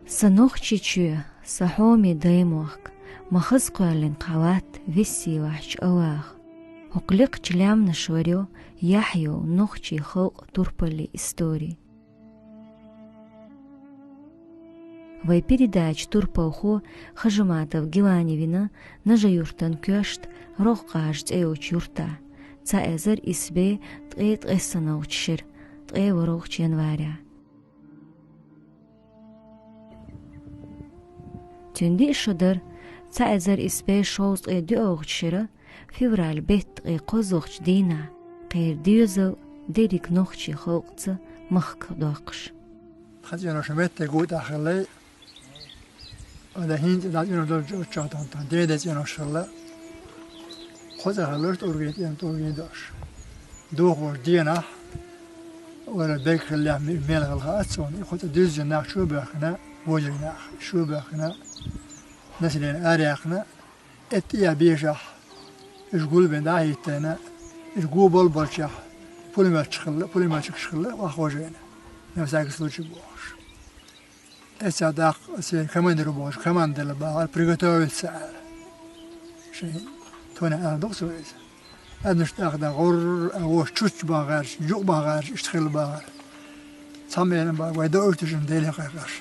سنوخشيشو سحومي دايموخك مخزقوالين قوات فيسي وحش أواخ وقلق جلام نشوريو يحيو نوخشي خوق турпали истории. Вай передач турпауху хажуматов Гиланевина нажа юртан кёшт рох кажд эуч юрта. Ца эзер исбе тгейт эссанаучшир тгей ворох января. Тюнди шодар ца эзер исбе шоуз эди оучшира февраль бет قزوخش دينا غير ديوزو ديريك نوخشي خوقت مخك دوقش خزينا شمت قوت أخلي هذا هند دادينا دول جاتان تان ديدز ينا شلا خذ هلوش تورجيت ين تورجيت داش دوغور دينا ولا بيك اللي ميل الخاتون خذ ديز جنا شو بخنا وجنا شو بخنا نسلين أريخنا اتيا بيجح إشغول بنداهي تنا إشغول بالبرشة بولي ما تشخله وخوجينا نفسك سلوشي بوش إسا داق كمان دربوش كمان دلبا بريغتوي السعر شيء تونا أنا دكتور إذا أدنش تأخذ غور أو شوش باغر جو باغر اشتغل باغر سامي أنا باغ ويدو أرتجن ديلي قاش